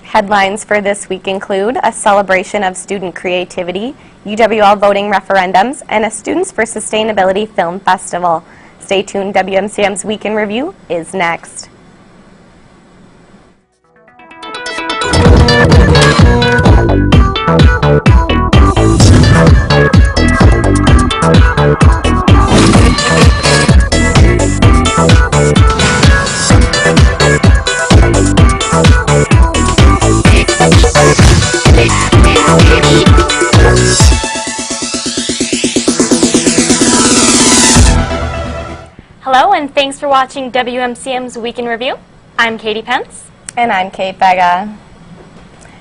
Headlines for this week include a celebration of student creativity, UWL voting referendums, and a Students for Sustainability Film Festival. Stay tuned, WMCM's Week in Review is next. Hello, and thanks for watching WMCM's Week in Review. I'm Katy Pence. And I'm Kate Vega.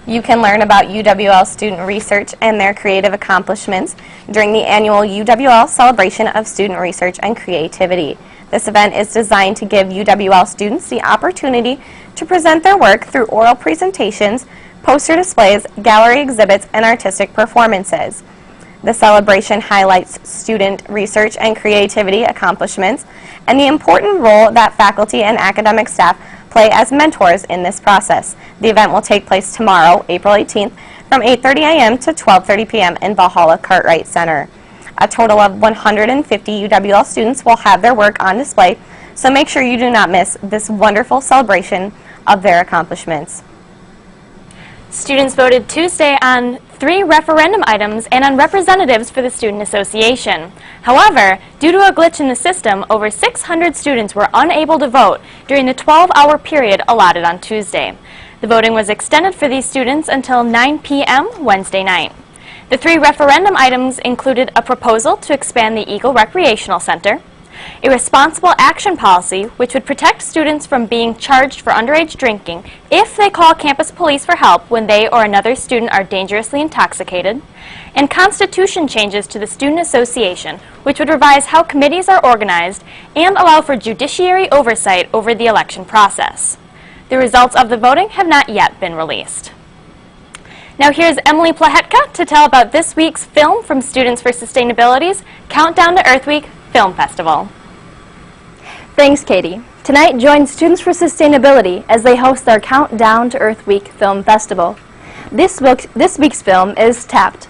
You can learn about UWL student research and their creative accomplishments during the annual UWL Celebration of Student Research and Creativity. This event is designed to give UWL students the opportunity to present their work through oral presentations, poster displays, gallery exhibits, and artistic performances. The celebration highlights student research and creativity accomplishments and the important role that faculty and academic staff play as mentors in this process. The event will take place tomorrow, April 18th, from 8:30 a.m. to 12:30 p.m. in Valhalla Cartwright Center. A total of 150 UWL students will have their work on display, so make sure you do not miss this wonderful celebration of their accomplishments. Students voted Tuesday on 3 referendum items and on representatives for the Student Association. However, due to a glitch in the system, over 600 students were unable to vote during the 12-hour period allotted on Tuesday. The voting was extended for these students until 9 p.m. Wednesday night. The 3 referendum items included a proposal to expand the Eagle Recreational Center, a responsible action policy which would protect students from being charged for underage drinking if they call campus police for help when they or another student are dangerously intoxicated, and constitution changes to the Student Association which would revise how committees are organized and allow for judiciary oversight over the election process. The results of the voting have not yet been released. Now here's Emily Plachetka to tell about this week's film from Students for Sustainability's Countdown to Earth Week Film Festival. Thanks, Katie. Tonight, join Students for Sustainability as they host their Countdown to Earth Week Film Festival. This week's film is Tapped.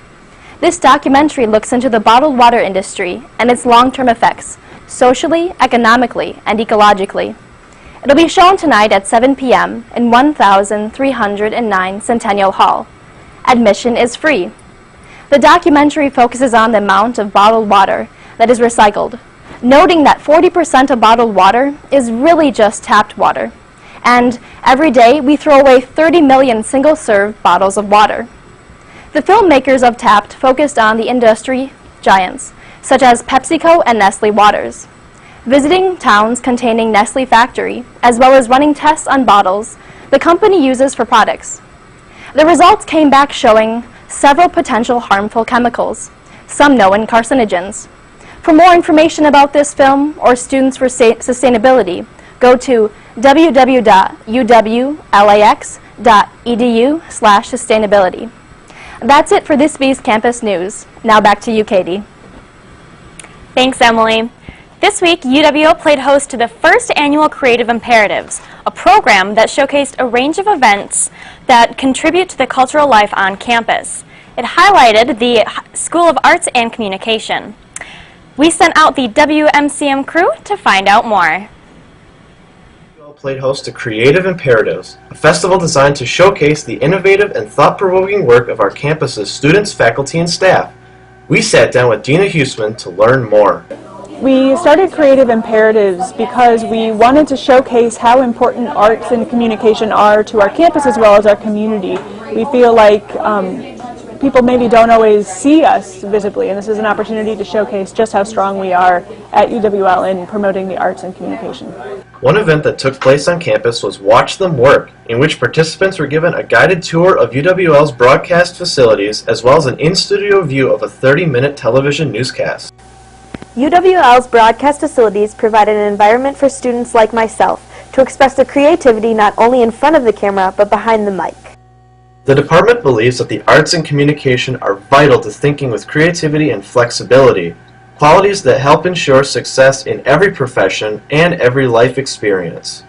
This documentary looks into the bottled water industry and its long-term effects, socially, economically, and ecologically. It'll be shown tonight at 7 p.m. in 1309 Centennial Hall. Admission is free. The documentary focuses on the amount of bottled water that is recycled, noting that 40% of bottled water is really just tapped water. And every day we throw away 30 million single-serve bottles of water. The filmmakers of Tapped focused on the industry giants, such as PepsiCo and Nestle Waters. Visiting towns containing Nestle factory, as well as running tests on bottles the company uses for products. The results came back showing several potential harmful chemicals, some known carcinogens. For more information about this film or Students for Sustainability, go to www.uwlax.edu/sustainability. That's it for this week's campus news. Now back to you, Katie. Thanks, Emily. This week, UWL played host to the first annual Creative Imperatives, a program that showcased a range of events that contribute to the cultural life on campus. It highlighted the School of Arts and Communication. We sent out the WMCM crew to find out more. UWL played host to Creative Imperatives, a festival designed to showcase the innovative and thought-provoking work of our campus's students, faculty, and staff. We sat down with Dina Huseman to learn more. We started Creative Imperatives because we wanted to showcase how important arts and communication are to our campus as well as our community. We feel like people maybe don't always see us visibly, and this is an opportunity to showcase just how strong we are at UWL in promoting the arts and communication. One event that took place on campus was Watch Them Work, in which participants were given a guided tour of UWL's broadcast facilities as well as an in-studio view of a 30-minute television newscast. UWL's broadcast facilities provide an environment for students like myself to express their creativity not only in front of the camera but behind the mic. The department believes that the arts and communication are vital to thinking with creativity and flexibility, qualities that help ensure success in every profession and every life experience.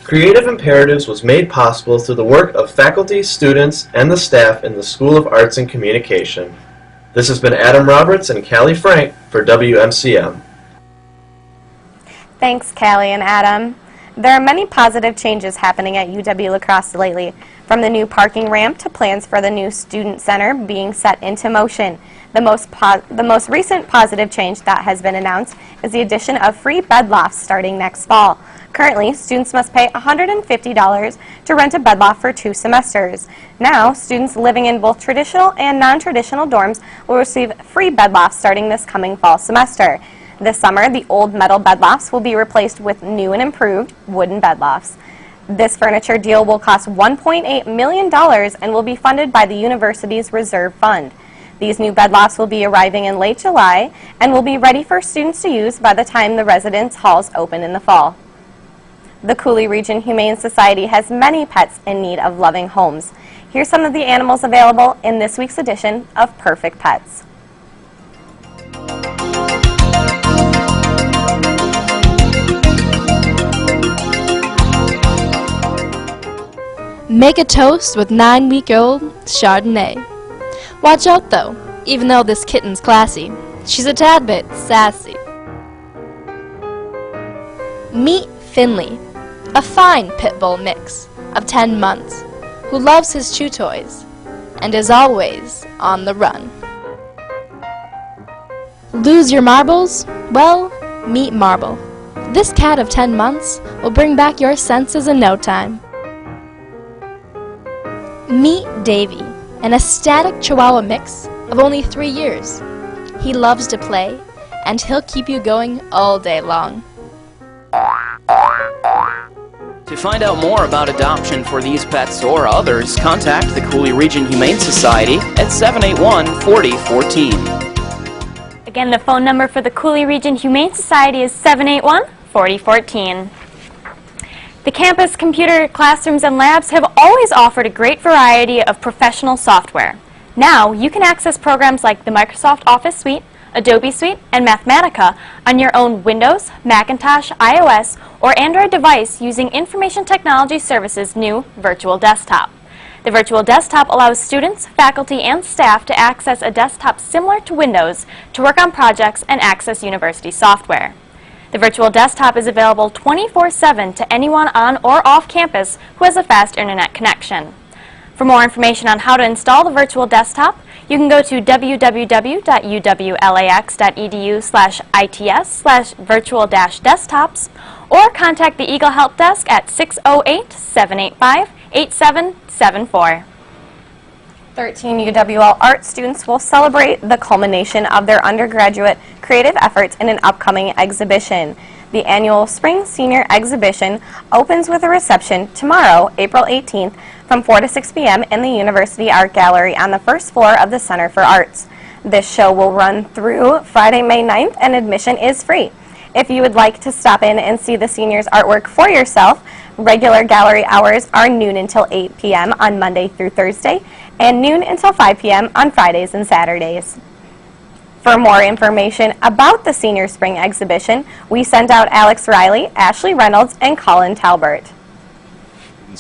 Creative Imperatives was made possible through the work of faculty, students, and the staff in the School of Arts and Communication. This has been Adam Roberts and Callie Frank for WMCM. Thanks, Callie and Adam. There are many positive changes happening at UW La Crosse lately, from the new parking ramp to plans for the new student center being set into motion. The most recent positive change that has been announced is the addition of free bed lofts starting next fall. Currently, students must pay $150 to rent a bed loft for 2 semesters. Now, students living in both traditional and non-traditional dorms will receive free bed lofts starting this coming fall semester. This summer, the old metal bed lofts will be replaced with new and improved wooden bed lofts. This furniture deal will cost $1.8 million and will be funded by the university's reserve fund. These new bed lofts will be arriving in late July and will be ready for students to use by the time the residence halls open in the fall. The Cooley Region Humane Society has many pets in need of loving homes. Here's some of the animals available in this week's edition of Perfect Pets. Make a toast with 9-week-old Chardonnay. Watch out though, even though this kitten's classy, she's a tad bit sassy. Meet Finley, a fine pit bull mix of 10 months who loves his chew toys and is always on the run. Lose your marbles? Well, meet Marble. This cat of 10 months will bring back your senses in no time. Meet Davy, an ecstatic Chihuahua mix of only 3 years. He loves to play, and he'll keep you going all day long. To find out more about adoption for these pets or others, contact the Cooley Region Humane Society at 781-4014. Again, the phone number for the Cooley Region Humane Society is 781-4014. The campus computer classrooms and labs have always offered a great variety of professional software. Now, you can access programs like the Microsoft Office Suite, Adobe Suite, and Mathematica on your own Windows, Macintosh, iOS, or Android device using Information Technology Services' new Virtual Desktop. The Virtual Desktop allows students, faculty, and staff to access a desktop similar to Windows to work on projects and access university software. The Virtual Desktop is available 24/7 to anyone on or off campus who has a fast internet connection. For more information on how to install the Virtual Desktop, you can go to www.uwlax.edu/its/virtual-desktops or contact the Eagle Help Desk at 608-785-8774. 13 UWL art students will celebrate the culmination of their undergraduate creative efforts in an upcoming exhibition. The annual Spring Senior Exhibition opens with a reception tomorrow, April 18th, from 4 to 6 p.m. in the University Art Gallery on the first floor of the Center for Arts. This show will run through Friday, May 9th, and admission is free. If you would like to stop in and see the seniors' artwork for yourself, regular gallery hours are noon until 8 p.m. on Monday through Thursday, and noon until 5 p.m. on Fridays and Saturdays. For more information about the Senior Spring Exhibition, we sent out Alex Riley, Ashley Reynolds, and Colin Talbert.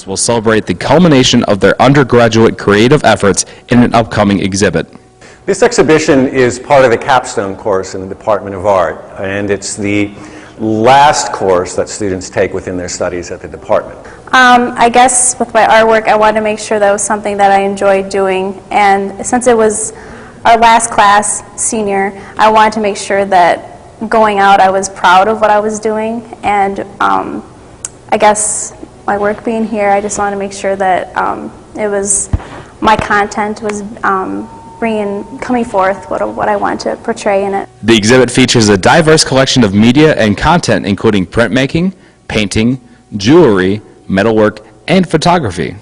Will celebrate the culmination of their undergraduate creative efforts in an upcoming exhibit. This exhibition is part of the capstone course in the Department of Art, and it's the last course that students take within their studies at the department. I guess with my artwork, I wanted to make sure that was something that I enjoyed doing, and since it was our last class, senior, I wanted to make sure that going out I was proud of what I was doing, and I guess my work being here, I just wanted to make sure that it was, my content was coming forth what I want to portray in it. The exhibit features a diverse collection of media and content including printmaking, painting, jewelry, metalwork, and photography.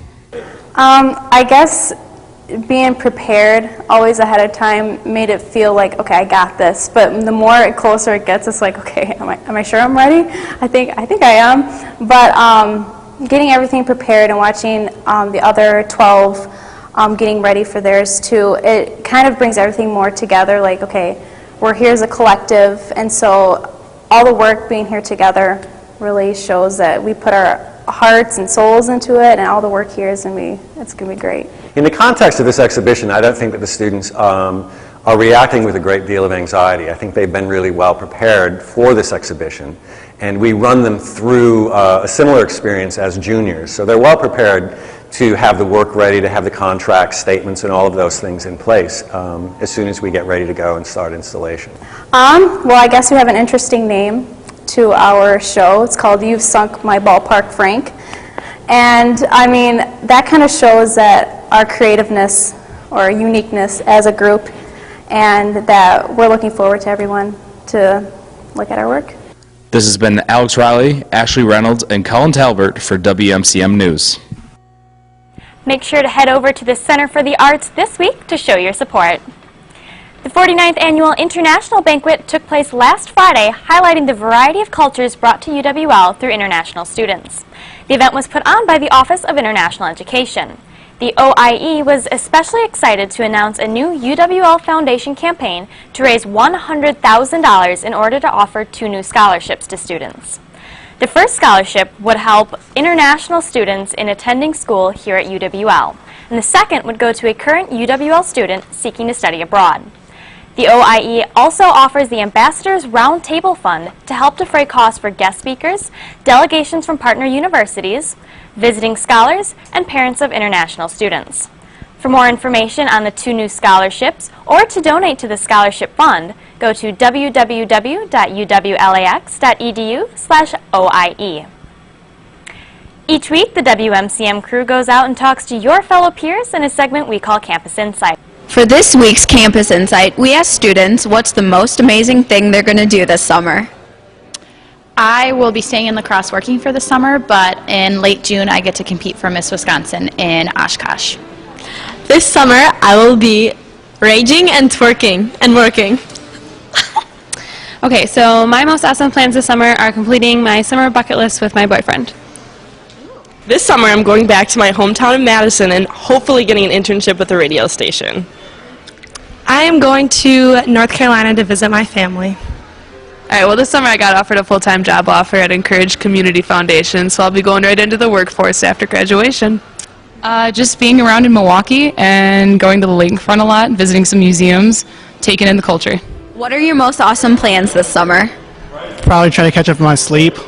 I guess being prepared always ahead of time made it feel like, okay, I got this. But the more closer it gets, it's like, okay, am I sure I'm ready? I think I am. But getting everything prepared and watching the other 12 getting ready for theirs too, it kind of brings everything more together, like, okay, we're here as a collective, and so all the work being here together really shows that we put our hearts and souls into it, and all the work here is it's going to be great. In the context of this exhibition, I don't think that the students are reacting with a great deal of anxiety. I think they've been really well prepared for this exhibition, and we run them through a similar experience as juniors. So they're well prepared to have the work ready, to have the contracts, statements, and all of those things in place as soon as we get ready to go and start installation. Well, I guess we have an interesting name to our show. It's called You've Sunk My Ballpark, Frank. And I mean, that kind of shows that our creativeness or uniqueness as a group, and that we're looking forward to everyone to look at our work. This has been Alex Riley, Ashley Reynolds, and Colin Talbert for WMCM News. Make sure to head over to the Center for the Arts this week to show your support. The 49th Annual International Banquet took place last Friday, highlighting the variety of cultures brought to UWL through international students. The event was put on by the Office of International Education. The OIE was especially excited to announce a new UWL Foundation campaign to raise $100,000 in order to offer 2 new scholarships to students. The first scholarship would help international students in attending school here at UWL, and the second would go to a current UWL student seeking to study abroad. The OIE also offers the Ambassadors Roundtable Fund to help defray costs for guest speakers, delegations from partner universities, visiting scholars, and parents of international students. For more information on the 2 new scholarships or to donate to the scholarship fund, go to www.uwlax.edu/OIE. Each week, the WMCM crew goes out and talks to your fellow peers in a segment we call Campus Insight. For this week's Campus Insight, we asked students what's the most amazing thing they're going to do this summer. I will be staying in lacrosse working for the summer, but in late June I get to compete for Miss Wisconsin in Oshkosh. This summer I will be raging and twerking and working. Okay, so my most awesome plans this summer are completing my summer bucket list with my boyfriend. This summer I'm going back to my hometown in Madison and hopefully getting an internship with a radio station. I am going to North Carolina to visit my family. Alright, well this summer I got offered a full-time job offer at Encourage Community Foundation, so I'll be going right into the workforce after graduation. Just being around in Milwaukee and going to the lakefront a lot, visiting some museums, taking in the culture. What are your most awesome plans this summer? Probably try to catch up on my sleep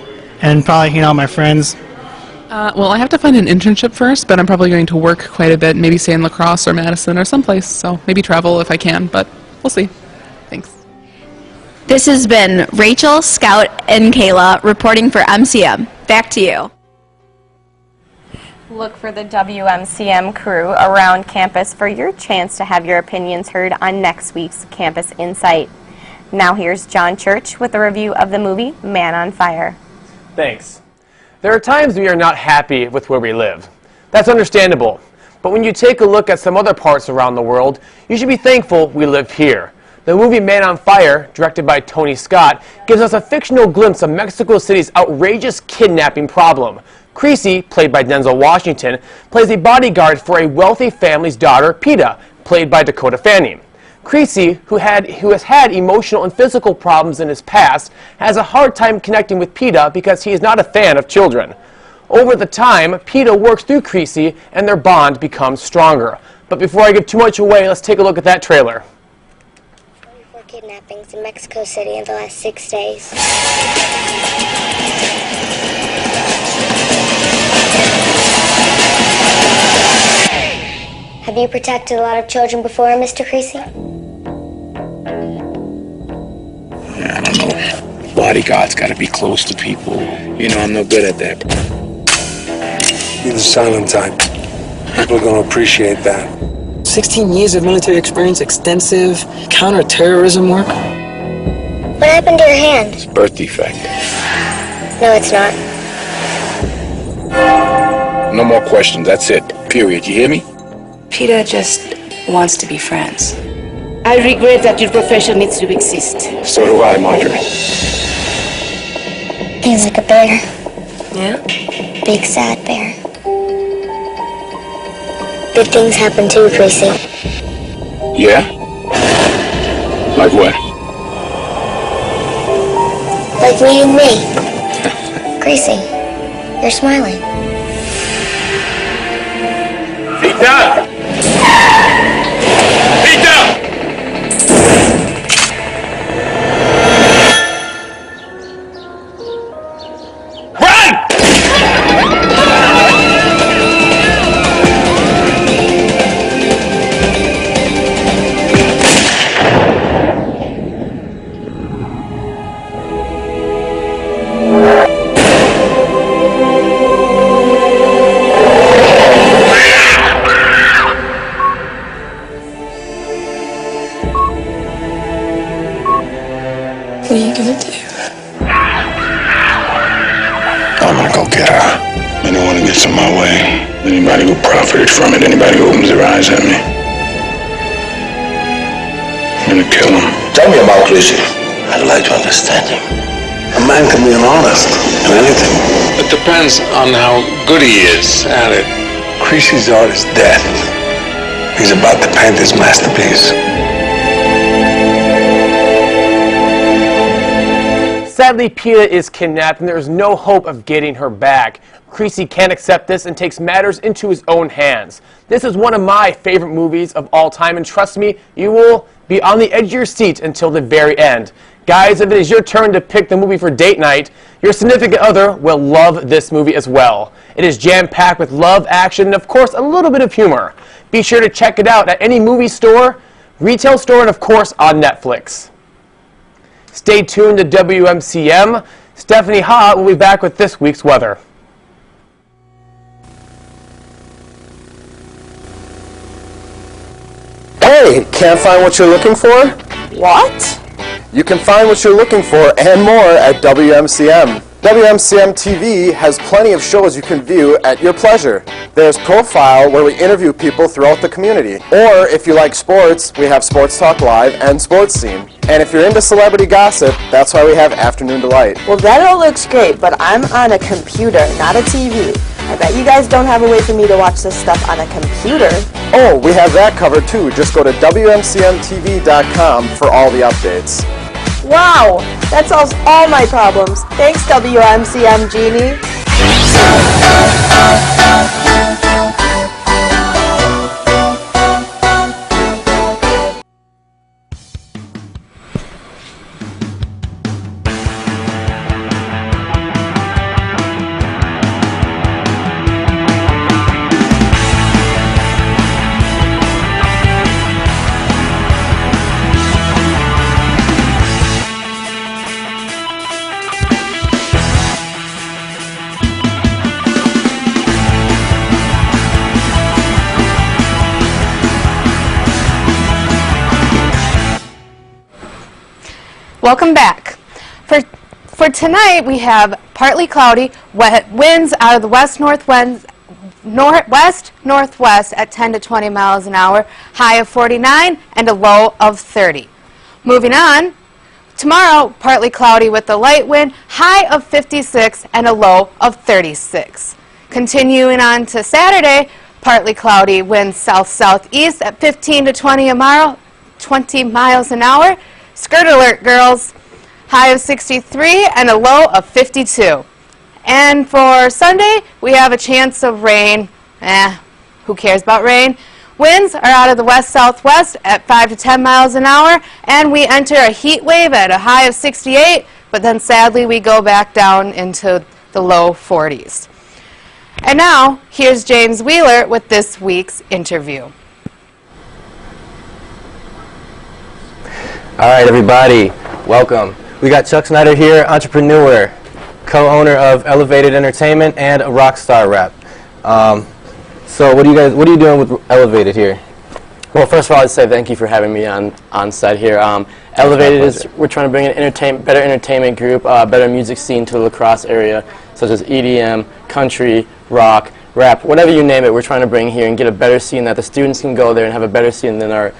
and probably hang out with my friends. Well, I have to find an internship first, but I'm probably going to work quite a bit, maybe stay in La Crosse or Madison or someplace, so maybe travel if I can, but we'll see. Thanks. This has been Rachel, Scout, and Kayla reporting for MCM. Back to you. Look for the WMCM crew around campus for your chance to have your opinions heard on next week's Campus Insight. Now here's John Church with a review of the movie Man on Fire. Thanks. There are times we are not happy with where we live. That's understandable. But when you take a look at some other parts around the world, you should be thankful we live here. The movie Man on Fire, directed by Tony Scott, gives us a fictional glimpse of Mexico City's outrageous kidnapping problem. Creasy, played by Denzel Washington, plays a bodyguard for a wealthy family's daughter, Peta, played by Dakota Fanning. Creasy, who has had emotional and physical problems in his past, has a hard time connecting with Peta because he is not a fan of children. Over the time, Peta works through Creasy and their bond becomes stronger. But before I give too much away, let's take a look at that trailer. 24 kidnappings in Mexico City in the last 6 days. Have you protected a lot of children before, Mr. Creasy? I don't know. Bodyguards got to be close to people. You know, I'm no good at that. Be the silent type. People are going to appreciate that. 16 years of military experience, extensive counter-terrorism work. What happened to your hand? It's a birth defect. No, it's not. No more questions. That's it. Period. You hear me? Peta just wants to be friends. I regret that your profession needs to exist. So do I, Marjorie. He's like a bear. Yeah? Big, sad bear. Good things happen too, Creasy. Yeah? Like what? Like meeting me. Creasy, You're smiling. Feet down! Feet down! What are you gonna do? I'm gonna go get her. Anyone who gets in my way, anybody who profited from it, anybody who opens their eyes at me, I'm gonna kill him. Tell me about Clichy. I'd like to understand him. A man can be honest in anything. It depends on how good he is at it. Clichy's art is death. He's about to paint his masterpiece. Sadly, Peta is kidnapped and there is no hope of getting her back. Creasy can't accept this and takes matters into his own hands. This is one of my favorite movies of all time, and trust me, you will be on the edge of your seat until the very end. Guys, if it is your turn to pick the movie for date night, your significant other will love this movie as well. It is jam-packed with love, action, and of course, a little bit of humor. Be sure to check it out at any movie store, retail store, and of course, on Netflix. Stay tuned to WMCM. Steph Haugh will be back with this week's weather. Hey, can't find what you're looking for? What? You can find what you're looking for and more at WMCM. WMCM TV has plenty of shows you can view at your pleasure. There's Profile, where we interview people throughout the community. Or if you like sports, we have Sports Talk Live and Sports Scene. And if you're into celebrity gossip, that's why we have Afternoon Delight. Well, that all looks great, but I'm on a computer, not a TV. I bet you guys don't have a way for me to watch this stuff on a computer. Oh, we have that covered too. Just go to WMCMTV.com for all the updates. Wow, that solves all my problems. Thanks, WMCM Genie. Welcome back. For tonight, we have partly cloudy, winds out of the west-northwest at 10 to 20 miles an hour, high of 49 and a low of 30. Moving on, tomorrow, partly cloudy with a light wind, high of 56 and a low of 36. Continuing on to Saturday, partly cloudy, winds south-southeast at 15 to 20 miles an hour. Skirt alert, girls. High of 63 and a low of 52. And for Sunday, we have a chance of rain. Who cares about rain? Winds are out of the west-southwest at 5 to 10 miles an hour, and we enter a heat wave at a high of 68, but then sadly we go back down into the low 40s. And now, here's James Wheeler with this week's interview. All right, everybody, welcome. We got Chuck Snyder here, entrepreneur, co-owner of Elvsd Entertainment, and a rock star rep. So what are you doing with Elvsd here? Well, first of all, I'd say thank you for having me on set here. Elvsd is, we're trying to bring an better entertainment group, better music scene to the La Crosse area, such as EDM, country, rock, rap, whatever you name it, we're trying to bring here and get a better scene that the students can go there and have a better scene than our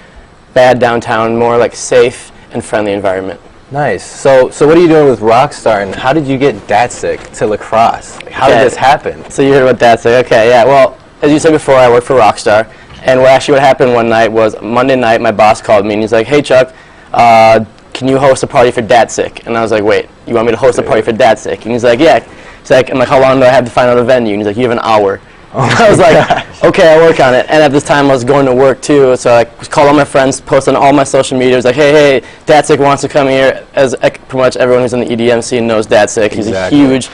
bad downtown, more like safe and friendly environment. Nice. So what are you doing with Rockstar, and how did you get Datsick to La Crosse? Like, how did this happen? So you heard about Datsick? Okay, yeah. Well, as you said before, I work for Rockstar, and what happened one night was Monday night. My boss called me and he's like, "Hey Chuck, can you host a party for Datsick?" And I was like, "Wait, you want me to host a party for Datsick?" And he's like, "Yeah." He's like, I'm like, how long do I have to find out a venue? And he's like, you have an hour. I was like, okay, I'll work on it. And at this time, I was going to work too, so I called all my friends, posted on all my social media. I was like, hey, Datsik wants to come here. As pretty much everyone who's in the EDM scene knows Datsik. He's a huge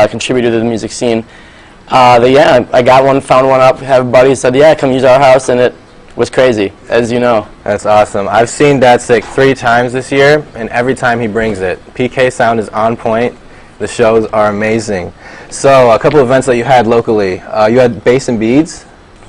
contributor to the music scene. Yeah, I got one, found one up, have a buddy, said, yeah, come use our house, and it was crazy, as you know. That's awesome. I've seen Datsik 3 times this year, and every time he brings it. PK sound is on point. The shows are amazing. So, a couple events that you had locally. You had Bass and Beads.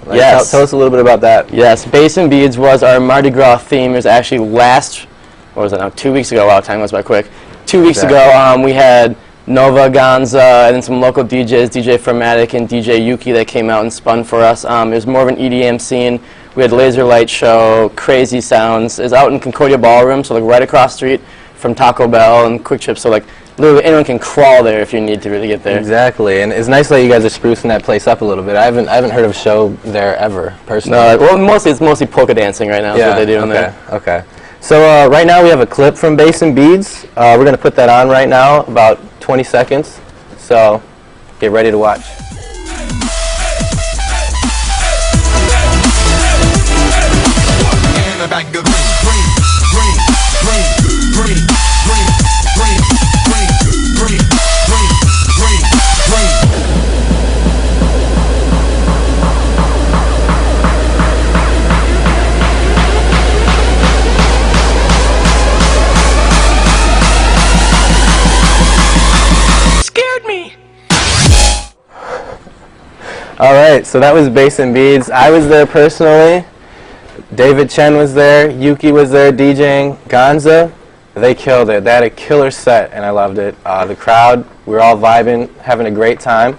Yes. Tell us a little bit about that. Yes, Bass and Beads was our Mardi Gras theme. It was actually what was it now, 2 weeks ago. Wow, time goes by quick. 2 weeks ago, we had Nova, Gonza, and then some local DJs, DJ Formatic and DJ Yuki, that came out and spun for us. It was more of an EDM scene. We had laser light show, crazy sounds. It was out in Concordia Ballroom, so like right across the street from Taco Bell and Quick Trip, so like literally anyone can crawl there if you need to really get there. Exactly, and it's nice that you guys are sprucing that place up a little bit. I haven't heard of a show there ever, personally. No, well, it's mostly polka dancing right now. Yeah, is what they do in there. Okay. So right now we have a clip from Bass and Beads. We're going to put that on right now, about 20 seconds. So get ready to watch. All right, so that was Bass and Beads. I was there personally. David Chen was there. Yuki was there DJing. Gonza, they killed it. They had a killer set, and I loved it. The crowd, we were all vibing, having a great time.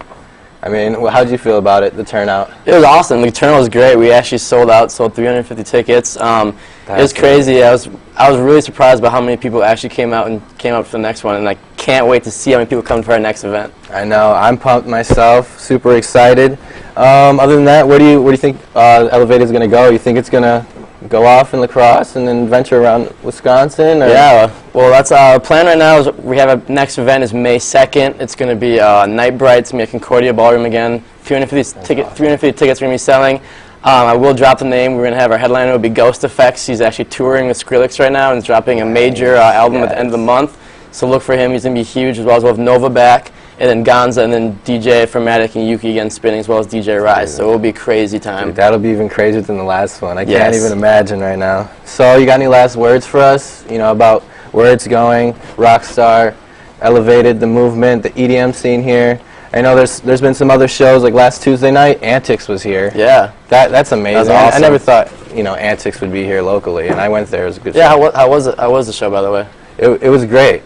I mean, how did you feel about it, the turnout? It was awesome. The turnout was great. We actually sold 350 tickets. It was crazy. I was really surprised by how many people actually came out for the next one, and I can't wait to see how many people come for our next event. I know. I'm pumped myself. Super excited. Other than that, where do you think Elvsd is going to go? You think it's going to go off in La Crosse and then venture around Wisconsin? Or? Yeah. Well, that's our plan right now. Is we have our next event is May 2nd. It's going to be Night Bright. It's going to be at Concordia Ballroom again. 350 tickets we're going to be selling. I will drop the name. We're going to have our headliner. It will be Ghost Effects. He's actually touring with Skrillex right now and is dropping a major album at the end of the month. So look for him. He's going to be huge, as well as we'll have Nova back, and then Gonza, and then DJ Formatic and Yuki again spinning, as well as DJ Rise. So it will be a crazy time. Dude, that'll be even crazier than the last one. I can't even imagine right now. So you got any last words for us, about where it's going, Rockstar, Elevated, the movement, the EDM scene here? I know there's been some other shows, like last Tuesday night, Antics was here. Yeah. That's amazing. That's awesome. I never thought, Antics would be here locally, and I went there. It was a good show. Yeah, how was it? How was the show, by the way? It was great.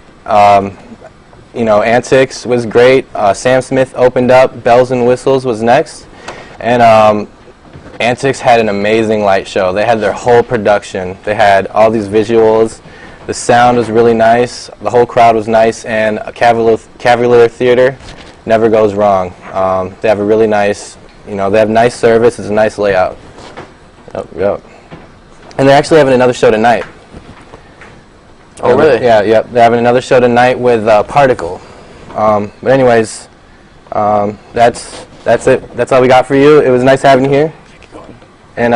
Antics was great. Sam Smith opened up. Bells and Whistles was next. And Antics had an amazing light show. They had their whole production. They had all these visuals. The sound was really nice. The whole crowd was nice. And Cavalier Theater never goes wrong. They have a really nice, they have nice service. It's a nice layout. Yep. And they're actually having another show tonight. Oh, really? Yeah, yep. They're having another show tonight with Particle. But anyways, that's it. That's all we got for you. It was nice having you here. Keep going. And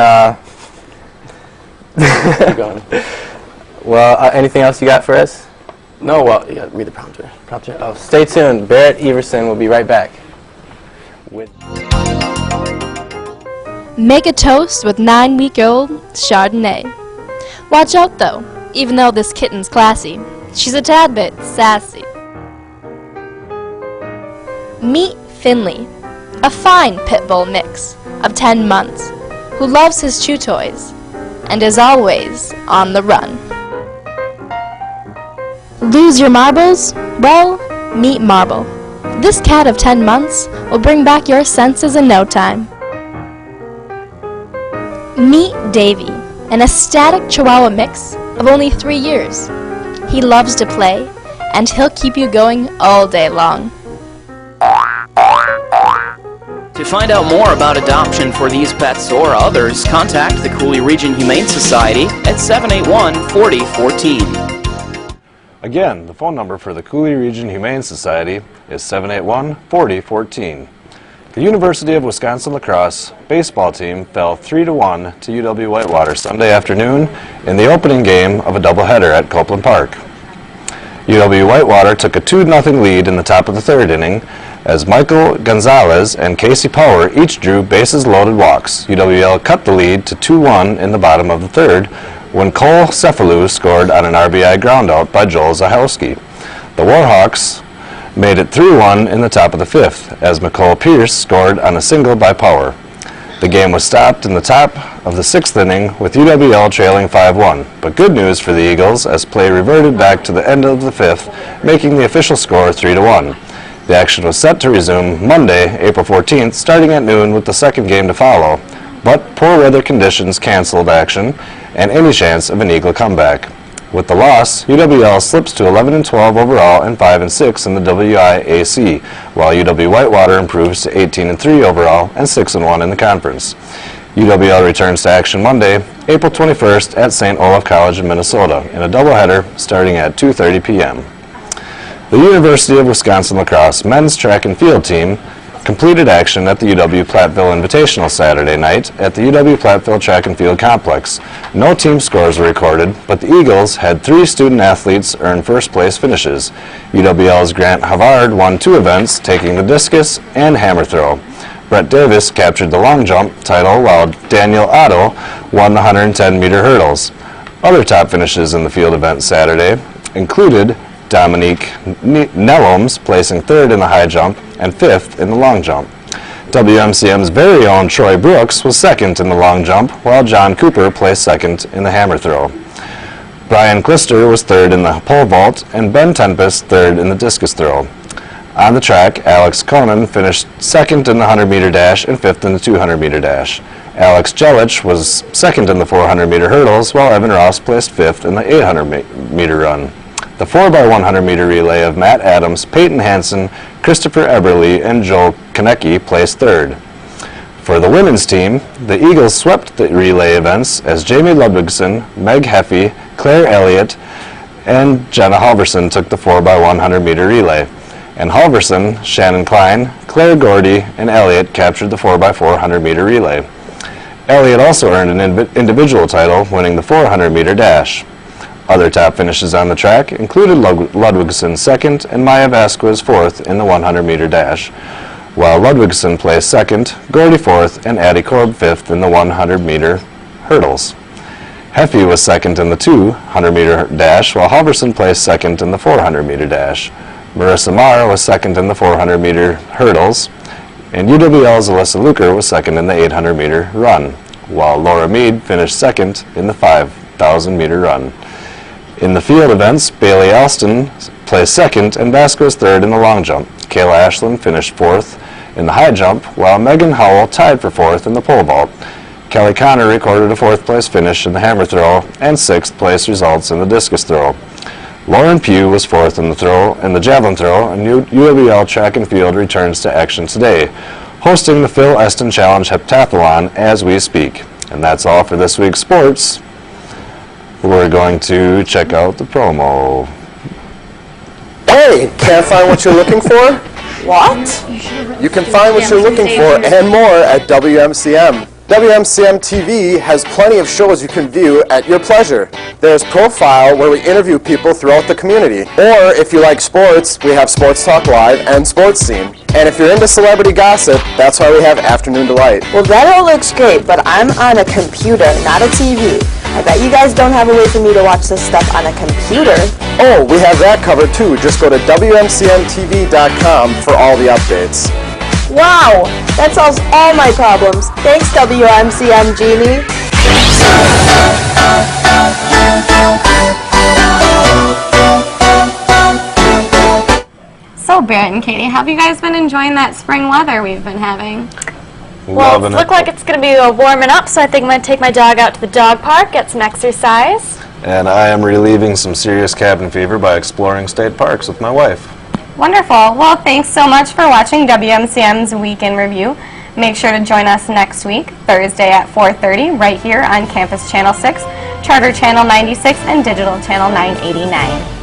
keep going. Well, anything else you got for us? No. Well, you got to read the prompter. Oh, stay tuned. Barrett Everson will be right back. Make a toast with 9-week-old Chardonnay. Watch out though. Even though this kitten's classy, she's a tad bit sassy. Meet Finley, a fine pit bull mix of 10 months, who loves his chew toys and is always on the run. Lose your marbles? Well, meet Marble. This cat of 10 months will bring back your senses in no time. Meet Davy, an ecstatic Chihuahua mix of only 3 years. He loves to play, and he'll keep you going all day long. To find out more about adoption for these pets or others, contact the Cooley Region Humane Society at 781-4014. Again, the phone number for the Cooley Region Humane Society is 781-4014. The University of Wisconsin lacrosse baseball team fell 3-1 to UW-Whitewater Sunday afternoon in the opening game of a doubleheader at Copeland Park. UW-Whitewater took a 2-0 lead in the top of the third inning as Michael Gonzalez and Casey Power each drew bases-loaded walks. UWL cut the lead to 2-1 in the bottom of the third when Cole Cephalou scored on an RBI groundout by Joel Zahowski. The Warhawks made it 3-1 in the top of the fifth as McCole Pierce scored on a single by Power. The game was stopped in the top of the sixth inning with UWL trailing 5-1. But good news for the Eagles as play reverted back to the end of the fifth, making the official score 3-1. The action was set to resume Monday, April 14th, starting at noon with the second game to follow. But poor weather conditions canceled action and any chance of an Eagle comeback. With the loss, UWL slips to 11-12 overall and 5-6 in the WIAC, while UW-Whitewater improves to 18-3 overall and 6-1 in the conference. UWL returns to action Monday, April 21st at St. Olaf College in Minnesota in a doubleheader starting at 2:30 p.m. The University of Wisconsin lacrosse men's track and field team completed action at the UW-Platteville Invitational Saturday night at the UW-Platteville Track and Field Complex. No team scores were recorded, but the Eagles had 3 student athletes earn first place finishes. UWL's Grant Havard won 2 events, taking the discus and hammer throw. Brett Davis captured the long jump title, while Daniel Otto won the 110-meter hurdles. Other top finishes in the field event Saturday included Dominique Nelloms placing 3rd in the high jump and 5th in the long jump. WMCM's very own Troy Brooks was 2nd in the long jump, while John Cooper placed 2nd in the hammer throw. Brian Klister was 3rd in the pole vault, and Ben Tempest 3rd in the discus throw. On the track, Alex Conan finished 2nd in the 100-meter dash and 5th in the 200-meter dash. Alex Jelich was 2nd in the 400-meter hurdles, while Evan Ross placed 5th in the 800-meter run. The 4x100-meter relay of Matt Adams, Peyton Hansen, Christopher Eberly, and Joel Konecki placed 3rd. For the women's team, the Eagles swept the relay events as Jamie Ludwigson, Meg Heffey, Claire Elliott, and Jenna Halverson took the 4x100-meter relay. And Halverson, Shannon Klein, Claire Gordy, and Elliott captured the 4x400-meter relay. Elliott also earned an individual title, winning the 400-meter dash. Other top finishes on the track included Ludwigson 2nd and Maya Vasquez 4th in the 100-meter dash, while Ludwigson placed 2nd, Gordy 4th, and Addie Korb 5th in the 100-meter hurdles. Heffey was 2nd in the 200-meter dash, while Halverson placed 2nd in the 400-meter dash. Marissa Marr was 2nd in the 400-meter hurdles, and UWL's Alyssa Luker was 2nd in the 800-meter run, while Laura Mead finished 2nd in the 5,000-meter run. In the field events, Bailey Alston placed 2nd and Vasquez 3rd in the long jump. Kayla Ashland finished 4th in the high jump, while Megan Howell tied for 4th in the pole vault. Kelly Connor recorded a 4th place finish in the hammer throw and 6th place results in the discus throw. Lauren Pugh was 4th in the javelin throw, and UWL Track and Field returns to action today, hosting the Phil Eston Challenge Heptathlon as we speak. And that's all for this week's sports. We're going to check out the promo. Hey, can't find what you're looking for? What? You can find what you're looking for and more at WMCM. WMCM TV has plenty of shows you can view at your pleasure. There's Profile, where we interview people throughout the community. Or if you like sports, we have Sports Talk Live and Sports Scene. And if you're into celebrity gossip, that's why we have Afternoon Delight. Well, that all looks great, but I'm on a computer, not a TV. I bet you guys don't have a way for me to watch this stuff on a computer. Oh, we have that covered too. Just go to WMCMTV.com for all the updates. Wow, that solves all my problems. Thanks, WMCM Genie. So, Barrett and Katie, have you guys been enjoying that spring weather we've been having? Well, it looks like it's going to be warming up, so I think I'm going to take my dog out to the dog park, get some exercise. And I am relieving some serious cabin fever by exploring state parks with my wife. Wonderful. Well, thanks so much for watching WMCM's Week in Review. Make sure to join us next week, Thursday at 4:30, right here on Campus Channel 6, Charter Channel 96, and Digital Channel 989.